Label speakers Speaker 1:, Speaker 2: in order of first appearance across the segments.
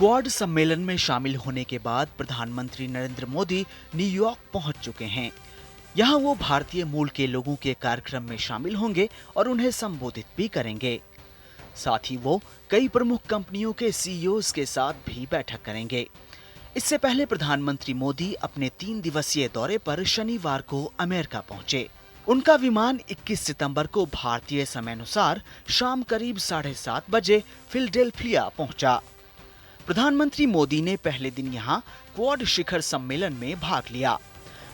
Speaker 1: Quad सम्मेलन में शामिल होने के बाद प्रधानमंत्री नरेंद्र मोदी न्यूयॉर्क पहुंच चुके हैं। यहां वो भारतीय मूल के लोगों के कार्यक्रम में शामिल होंगे और उन्हें संबोधित भी करेंगे। साथ ही वो कई प्रमुख कंपनियों के सीईओज के साथ भी बैठक करेंगे। इससे पहले प्रधानमंत्री मोदी अपने 3 दिवसीय दौरे पर शनिवार को अमेरिका पहुंचे। उनका विमान 21 सितंबर को भारतीय समयानुसार शाम करीब 7:30 बजे फिलडेल्फिया पहुंचा। प्रधानमंत्री मोदी ने पहले दिन यहां क्वाड शिखर सम्मेलन में भाग लिया।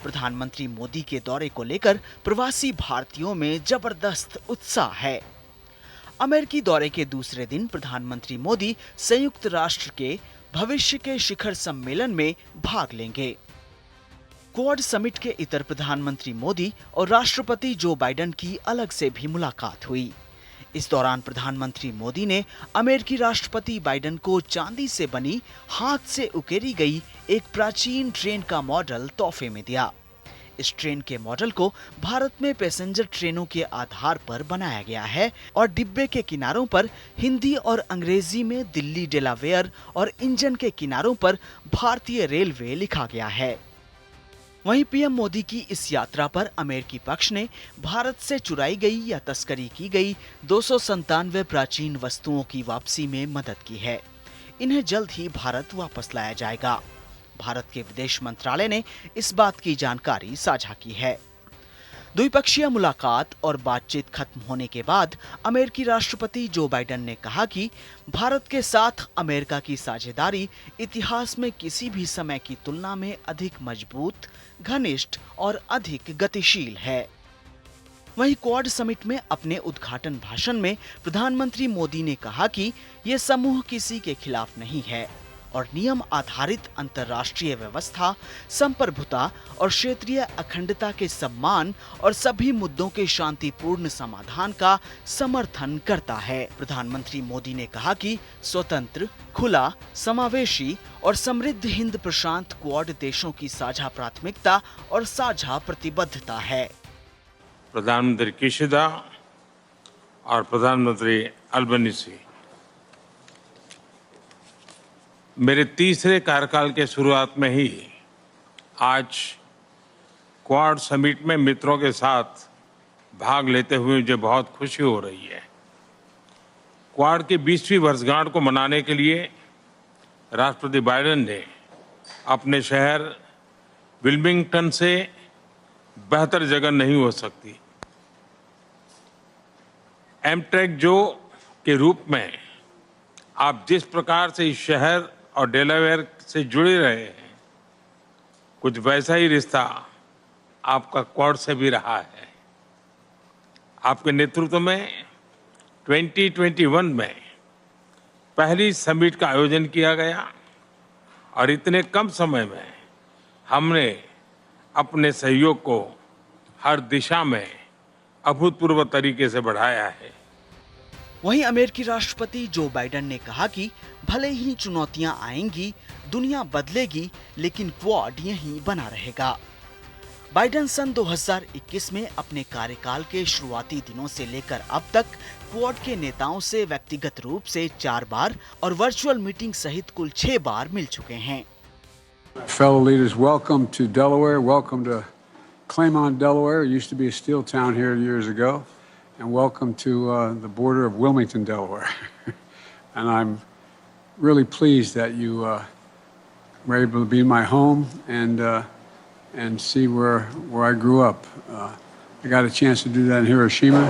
Speaker 1: प्रधानमंत्री मोदी के दौरे को लेकर प्रवासी भारतीयों में जबरदस्त उत्साह है। अमेरिकी दौरे के दूसरे दिन प्रधानमंत्री मोदी संयुक्त राष्ट्र के भविष्य के शिखर सम्मेलन में भाग लेंगे। क्वाड समिट के इतर प्रधानमंत्री मोदी और राष्ट्रपति जो बाइडेन की अलग से भी मुलाकात हुई। इस दौरान प्रधानमंत्री मोदी ने अमेरिकी राष्ट्रपति बाइडेन को चांदी से बनी हाथ से उकेरी गई एक प्राचीन ट्रेन का मॉडल तोहफे में दिया। इस ट्रेन के मॉडल को भारत में पैसेंजर ट्रेनों के आधार पर बनाया गया है और डिब्बे के किनारों पर हिंदी और अंग्रेजी में दिल्ली डेलावेयर और इंजन के किनारों पर भारतीय रेलवे लिखा गया है। वहीं पीएम मोदी की इस यात्रा पर अमेरिकी पक्ष ने भारत से चुराई गई या तस्करी की गई 297 प्राचीन वस्तुओं की वापसी में मदद की है। इन्हें जल्द ही भारत वापस लाया जाएगा। भारत के विदेश मंत्रालय ने इस बात की जानकारी साझा की है। द्विपक्षीय मुलाकात और बातचीत खत्म होने के बाद अमेरिकी राष्ट्रपति जो बाइडेन ने कहा कि भारत के साथ अमेरिका की साझेदारी इतिहास में किसी भी समय की तुलना में अधिक मजबूत, घनिष्ठ और अधिक गतिशील है। वहीं क्वाड समिट में अपने उद्घाटन भाषण में प्रधानमंत्री मोदी ने कहा कि ये समूह किसी के खिलाफ नहीं है और नियम आधारित अंतर्राष्ट्रीय व्यवस्था, संप्रभुता और क्षेत्रीय अखंडता के सम्मान और सभी मुद्दों के शांतिपूर्ण समाधान का समर्थन करता है। प्रधानमंत्री मोदी ने कहा कि स्वतंत्र, खुला, समावेशी और समृद्ध हिंद प्रशांत क्वाड देशों की साझा प्राथमिकता और साझा प्रतिबद्धता है।
Speaker 2: प्रधानमंत्री किशिदा और प्रधानमंत्री अल्बनीसी, मेरे तीसरे कार्यकाल के शुरुआत में ही आज क्वाड समिट में मित्रों के साथ भाग लेते हुए मुझे बहुत खुशी हो रही है। क्वाड की 20वीं वर्षगांठ को मनाने के लिए राष्ट्रपति बाइडेन ने अपने शहर विल्मिंगटन से बेहतर जगह नहीं हो सकती। एमट्रेक जो के रूप में आप जिस प्रकार से इस शहर और डेलावेयर से जुड़े रहे हैं, कुछ वैसा ही रिश्ता आपका क्वाड से भी रहा है। आपके नेतृत्व में 2021 में पहली समिट का आयोजन किया गया और इतने कम समय में हमने अपने सहयोग को हर दिशा में अभूतपूर्व तरीके से बढ़ाया है।
Speaker 1: वहीं अमेरिकी राष्ट्रपति जो बाइडेन ने कहा कि भले ही चुनौतियां आएंगी, दुनिया बदलेगी, लेकिन क्वाड यहीं बना रहेगा। बाइडेन सन 2021 में अपने कार्यकाल के शुरुआती दिनों से लेकर अब तक क्वाड के नेताओं से व्यक्तिगत रूप से 4 बार और वर्चुअल मीटिंग सहित कुल 6 बार मिल चुके हैं।
Speaker 3: Fellow leaders, welcome to Delaware. Welcome to Claymont, Delaware. It used to be a steel town here years ago. And welcome to the border of Wilmington, Delaware. And I'm really pleased that you were able to be in my home and see where I grew up. I got a chance to do that in Hiroshima.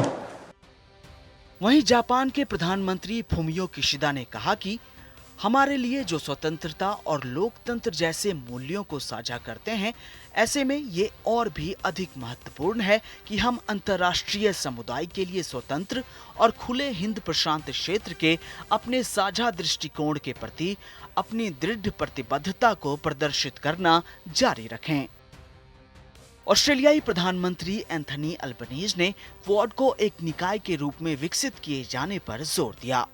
Speaker 1: वहीं Japan के प्रधानमंत्री Fumio Kishida ने कहा कि हमारे लिए जो स्वतंत्रता और लोकतंत्र जैसे मूल्यों को साझा करते हैं, ऐसे में ये और भी अधिक महत्वपूर्ण है कि हम अंतर्राष्ट्रीय समुदाय के लिए स्वतंत्र और खुले हिंद प्रशांत क्षेत्र के अपने साझा दृष्टिकोण के प्रति अपनी दृढ़ प्रतिबद्धता को प्रदर्शित करना जारी रखें। ऑस्ट्रेलियाई प्रधानमंत्री एंथनी अल्बनीज ने क्वाड को एक निकाय के रूप में विकसित किए जाने पर जोर दिया।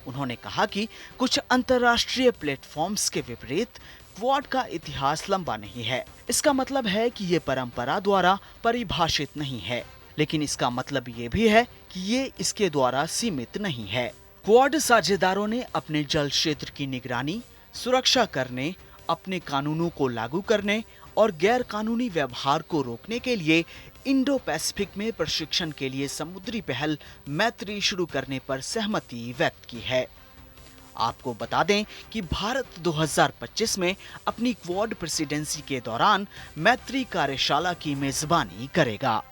Speaker 1: उन्होंने कहा कि कुछ अंतर्राष्ट्रीय प्लेटफॉर्म्स के विपरीत क्वाड का इतिहास लंबा नहीं है। इसका मतलब है कि ये परंपरा द्वारा परिभाषित नहीं है, लेकिन इसका मतलब ये भी है कि ये इसके द्वारा सीमित नहीं है। क्वाड साझेदारों ने अपने जल क्षेत्र की निगरानी, सुरक्षा करने, अपने कानूनों को लागू करने और गैर कानूनी व्यवहार को रोकने के लिए इंडो पैसिफिक में प्रशिक्षण के लिए समुद्री पहल मैत्री शुरू करने पर सहमति व्यक्त की है। आपको बता दें कि भारत 2025 में अपनी क्वाड प्रेसिडेंसी के दौरान मैत्री कार्यशाला की मेजबानी करेगा।